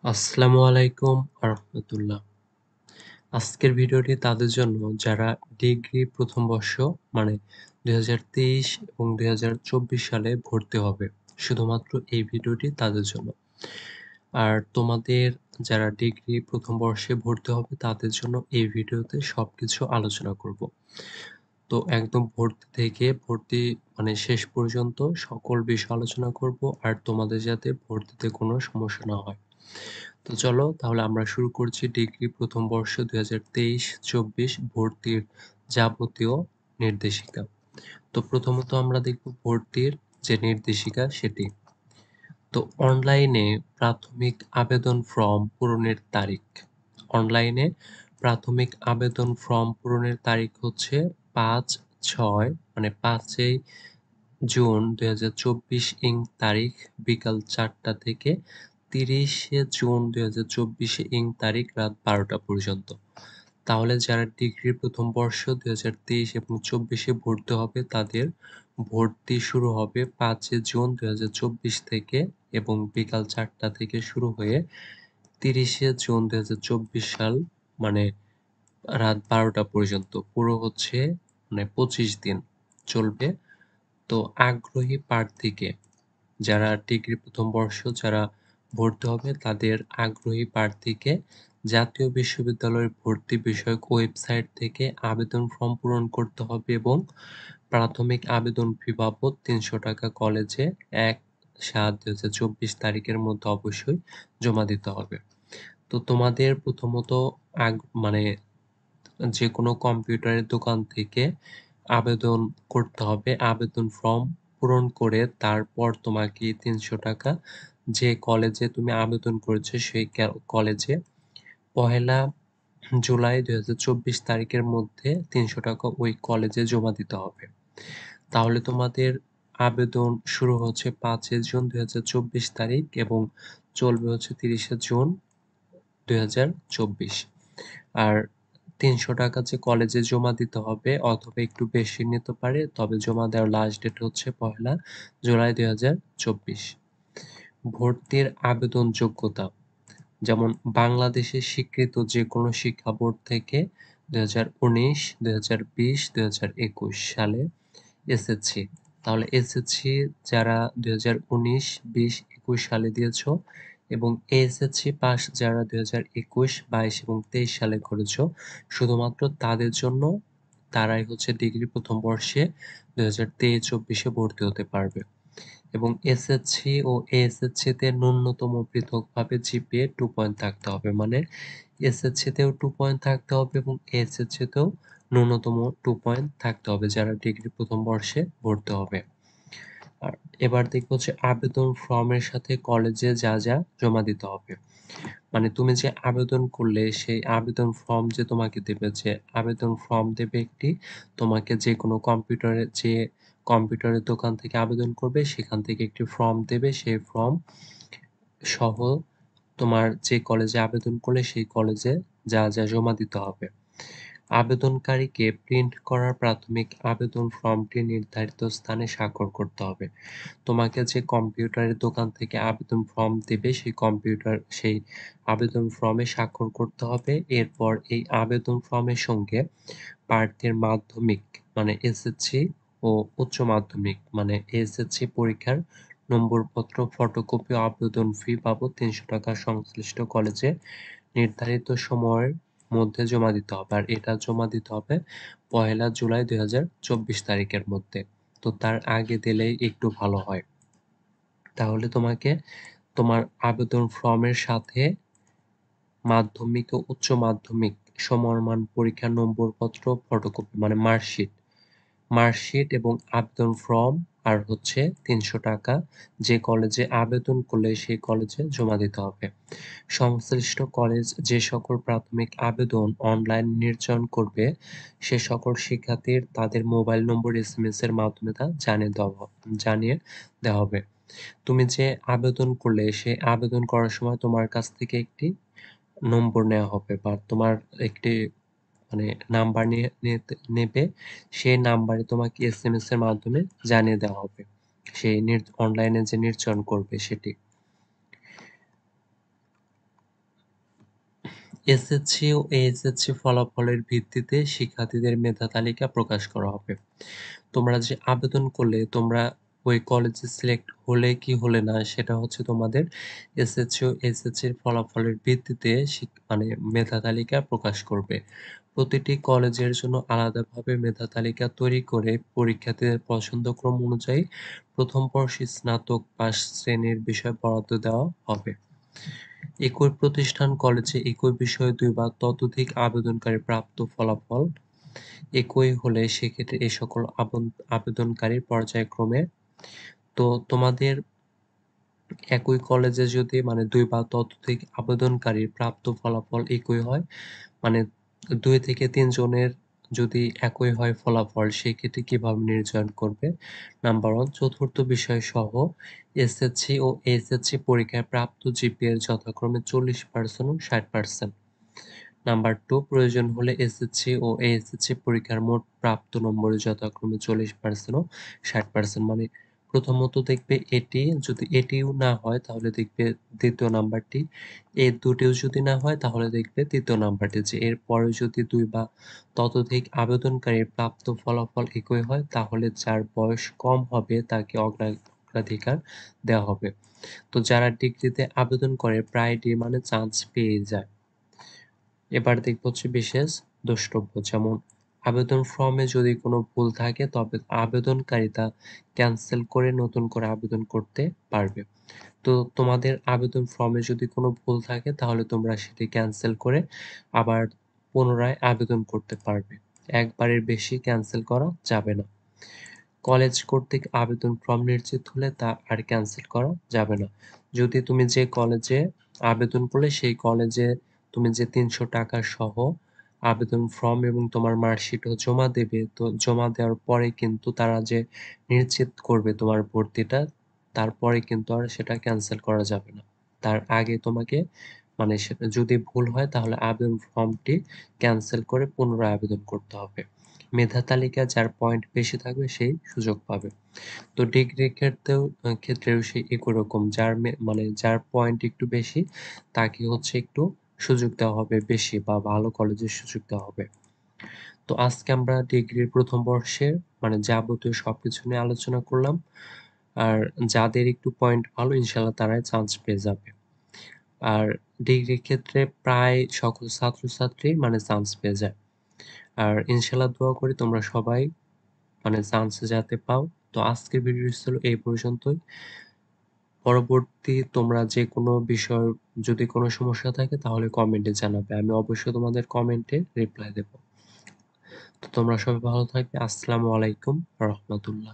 আসসালামু আলাইকুম রাহমাতুল্লাহ। আজকের ভিডিওটি তাদের জন্য যারা ডিগ্রি প্রথম বর্ষ মানে 2023 এবং 2024 সালে ভর্তি হবে। শুধুমাত্র এই ভিডিওটি তাদের জন্য। আর তোমাদের যারা ডিগ্রি প্রথম বর্ষে ভর্তি হবে তাদের জন্য এই ভিডিওতে সবকিছু আলোচনা করব। তো একদম ভর্তি থেকে ভর্তি মানে শেষ পর্যন্ত সকল বিষয় আলোচনা করব আর তোমাদের যাতে ভর্তিতে কোনো সমস্যা না হয়। তো চলো তাহলে আমরা শুরু করছি ডিগ্রি প্রথম বর্ষ 2023-24 ভর্তির যাবতীয় নির্দেশিকা। তো প্রথমত আমরা দেখব ভর্তির যে নির্দেশিকা সেটি। তো অনলাইনে প্রাথমিক আবেদন ফর্ম পূরণের তারিখ। অনলাইনে প্রাথমিক আবেদন ফর্ম পূরণের তারিখ হচ্ছে 5/6 মানে 5ই জুন 2024 ইং তারিখ বিকাল 4টা থেকে 30শে জুন 2024 ইং তারিখ রাত 12টা পর্যন্ত। তাহলে যারা ডিগ্রি প্রথম বর্ষ 2023 এবং 24 ভর্তি হবে তাদের ভর্তি শুরু হবে 5 জুন 2024 থেকে এবং বিকাল 4টা থেকে শুরু হয়ে 30শে জুন 2024 সাল মানে রাত 12টা পর্যন্ত পুরো হচ্ছে মানে 25 দিন চলবে। তো আগ্রহী প্রার্থীকে যারা ডিগ্রি প্রথম বর্ষ যারা ভর্তি হবে তাদের আগ্রহী প্রার্থীকে জাতীয় বিশ্ববিদ্যালয়ের ভর্তি বিষয়ক ওয়েবসাইট থেকে আবেদন ফর্ম পূরণ করতে হবে এবং প্রাথমিক আবেদন ফি বাবদ 300 টাকা কলেজে 1/7/2024 তারিখের মধ্যে অবশ্যই জমা দিতে হবে। তো তোমাদের প্রথমত মানে যে কোনো কম্পিউটারের দোকান থেকে আবেদন করতে হবে। আবেদন ফর্ম পূরণ করে তারপর তোমাকে 300 টাকা যে কলেজে তুমি আবেদন করেছো সেই কলেজে 1 জুলাই 2024 তারিখের মধ্যে 300 টাকা ওই কলেজে জমা দিতে হবে। তাহলে তোমাদের আবেদন শুরু হচ্ছে 5 জুন 2024 তারিখ এবং চলবে হচ্ছে 30 জুন 2024। আর 300 টাকা যে কলেজে জমা দিতে হবে অথবা একটু বেশি নিতে পারে, তবে জমা দেওয়ার লাস্ট ডেট হচ্ছে 1 জুলাই 2024। ভর্তির আবেদন যোগ্যতা যেমন বাংলাদেশের স্বীকৃত যে কোনো শিক্ষা বোর্ড থেকে 2019, 2020, 2021 সালে এসএসসি। তাহলে এসএসসি যারা 2019, 20, 21 সালে দিয়েছো এবং এসএসসি পাস যারা 2021, 22 এবং 23 সালে করেছো শুধুমাত্র তাদের জন্য তারাই হচ্ছে ডিগ্রি প্রথম বর্ষে 2023-24 ভর্তি হতে পারবে। এবং এসএসসি ও এএসএসসি তে ন্যূনতম পৃথকভাবে জিপিএ 2 পয়েন্ট থাকতে হবে। মানে এসএসসি তেও 2 পয়েন্ট থাকতে হবে এবং এএসএসসি তেও ন্যূনতম 2 পয়েন্ট থাকতে হবে যারা ডিগ্রি প্রথম বর্ষে ভর্তি হবে। আর এবার দেখবো হচ্ছে আবেদন ফর্মের সাথে কলেজে যা যা জমা দিতে হবে। মানে তুমি যে আবেদন করলে সেই আবেদন ফর্ম যে তোমাকে দেবে, যে আবেদন ফর্ম দেবে একটি, তোমাকে যে কোনো কম্পিউটারের দোকান থেকে আবেদন করবে সেখান থেকে একটি ফর্ম দেবে, সেই ফর্ম সহ তোমার যে কলেজে আবেদন করলে সেই কলেজে যা যা জমা দিতে হবে। আবেদনকারীকে প্রিন্ট করা প্রাথমিক আবেদন ফর্মটি নির্ধারিত স্থানে স্বাক্ষর করতে হবে। তোমাকে যে কম্পিউটারের দোকান থেকে আবেদন ফর্ম দেবে সেই আবেদন ফর্মে স্বাক্ষর করতে হবে। এরপর এই আবেদন ফর্মের সঙ্গে প্রার্থীর মাধ্যমিক মানে এসএসসি ও উচ্চ মাধ্যমিক মানে এসএসসি পরীক্ষার নম্বরপত্র ফটোকপি ও আবেদন ফি বাবদ 300 টাকা সংশ্লিষ্ট কলেজে নির্ধারিত সময়ের মধ্যে জমা দিতে হবে। আর এটা জমা দিতে হবে 1 জুলাই 2024 তারিখের মধ্যে। তো তার আগে দিলেই একটু ভালো হয়। তাহলে তোমাকে তোমার আবেদন ফর্মের সাথে মাধ্যমিক ও উচ্চ মাধ্যমিক সমমান পরীক্ষার নম্বরপত্র ফটোকপি মানে মার্কশিট এবং আবেদন ফর্ম আর হচ্ছে 300 টাকা যে কলেজে আবেদন করলে সেই কলেজে জমা দিতে হবে। সংশ্লিষ্ট কলেজ যে সকল প্রাথমিক আবেদন অনলাইন নির্ধারণ করবে সে সকল শিক্ষার্থীর তাদের মোবাইল নম্বর এসএমএস এর মাধ্যমে তা জানিয়ে দেওয়া হবে। তুমি যে আবেদন করলে সেই আবেদন করার সময় তোমার কাছ থেকে একটি নম্বর নেওয়া হবে বা তোমার একটি মানে নাম্বার নেবে, সেই নাম্বারে তোমাকে এসএমএস এর মাধ্যমে জানিয়ে দেওয়া হবে সেই অনলাইনে যে নির্ধারণ করবে সেটি। এসএসসি ও এইচএসসি ফলাফলের ভিত্তিতে শিক্ষার্থীদের মেধা তালিকা প্রকাশ করা হবে। তোমরা যে আবেদন করলে তোমরা ওই কলেজে সিলেক্ট হলে কি হলে না সেটা হচ্ছে তোমাদের এসএসসি ও এইচএসসির ফলাফলের ভিত্তিতে মানে মেধা তালিকা প্রকাশ করবে। প্রতিটি কলেজের জন্য আলাদাভাবে মেধা তালিকা তৈরি করে পরীক্ষার্থীদের পছন্দক্রম অনুযায়ী প্রথম বর্ষে স্নাতক পাস শ্রেণীর বিষয় বরাদ্দ দেওয়া হবে। একই প্রতিষ্ঠান কলেজে একই বিষয়ে ২ বা ততোধিক আবেদনকারীর প্রাপ্ত ফলাফল একই হলে সেক্ষেত্রে এ সকল আবেদনকারীর পর্যায়ক্রমে তোমাদের একই কলেজে যদি মানে ২ বা ততোধিক আবেদনকারীর প্রাপ্ত ফলাফল একই হয়, মানে ২ থেকে ৩ জনের যদি একই হয় ফলাফল সেক্ষেত্রে কিভাবে নির্ধারণ করবে? নাম্বার ১ চতুর্থ বিষয় সহ এসএসসি ও এইচএসসি পরীক্ষায় প্রাপ্ত জিপিএর যথাক্রমে ৪০% ও ৬০%। নাম্বার ২ প্রয়োজন হলে এসএসসি ও এইচএসসি পরীক্ষার মোট প্রাপ্ত নম্বরের যথাক্রমে ৪০% ও ৬০%। মানে প্রথমত দেখবে এটি, যদি এটিও না হয় তাহলে দেখবে দ্বিতীয় নাম্বারটি, এই দুটিও যদি না হয় তাহলে দেখবে তৃতীয় নাম্বারটি, যে এরপরে যদি ২ বা ততোধিক আবেদনকারীর প্রাপ্ত ফলাফল একই হয় তাহলে যার বয়স কম হবে তাকে অগ্রাধিকার দেওয়া হবে। তো যারা ডিগ্রিতে আবেদন করে প্রায় মানে চান্স পেয়ে যায়। এবার দেখব হচ্ছে বিশেষ দ্রষ্টব্য, যেমন আবেদন ফর্মে যদি কোনো ভুল থাকে তবে আবেদনকারী তা ক্যান্সেল করে নতুন করে আবেদন করতে পারবে। তো তোমাদের আবেদন ফর্মে যদি কোনো ভুল থাকে তাহলে তোমরা সেটি ক্যান্সেল করে আবার পুনরায় আবেদন করতে পারবে। একবারের বেশি ক্যান্সেল করা যাবে না। কলেজ কর্তৃক আবেদন ফর্ম নিশ্চিত হলে তা আর ক্যান্সেল করা যাবে না। যদি তুমি যে কলেজে আবেদন করলে সেই কলেজে তুমি যে ৩০০ টাকা সহ আবেদন ফর্ম এবং তোমার মার্কশিটও জমা দেবে, তো জমা দেওয়ার পরে কিন্তু তারা যে নিশ্চিত করবে তোমার ভর্তিটা, তারপরে কিন্তু আর সেটা ক্যান্সেল করা যাবে না। তার আগে তোমাকে মানে সেটা যদি ভুল হয় তাহলে আবেদন ফর্মটি ক্যান্সেল করে পুনরায় আবেদন করতে হবে। মেধা তালিকায় যার পয়েন্ট বেশি থাকবে সেই সুযোগ পাবে। তো ডিগ্রির ক্ষেত্রেও সেই একই রকম, মানে যার পয়েন্ট একটু বেশি তাকে হচ্ছে একটু সুযোগ দেওয়া হবে বেশি, বা ভালো কলেজের সুযোগ দেওয়া হবে। তো আজকে আমরা ডিগ্রির প্রথম বর্ষের মানে যাবতীয় সবকিছু নিয়ে আলোচনা করলাম। আর যাদের একটু পয়েন্ট ভালো ইনশাআল্লাহ তারাই চান্স পেয়ে যাবে। আর ডিগ্রির ক্ষেত্রে প্রায় সকল ছাত্রছাত্রী মানে চান্স পেয়ে যায়। আর ইনশাআল্লাহ দোয়া করি তোমরা সবাই মানে চান্স যাতে পাও। তো আজকের ভিডিও ছিল এই পর্যন্তই। পরবর্তী তোমরা যে কোনো বিষয় যদি কোনো সমস্যা থাকে তাহলে কমেন্টে জানাবে। আমি অবশ্যই তোমাদের কমেন্টে রিপ্লাই দেব। তো তোমরা সবাই ভালো থাকবে। আসসালামু আলাইকুম ওয়া রাহমাতুল্লাহ।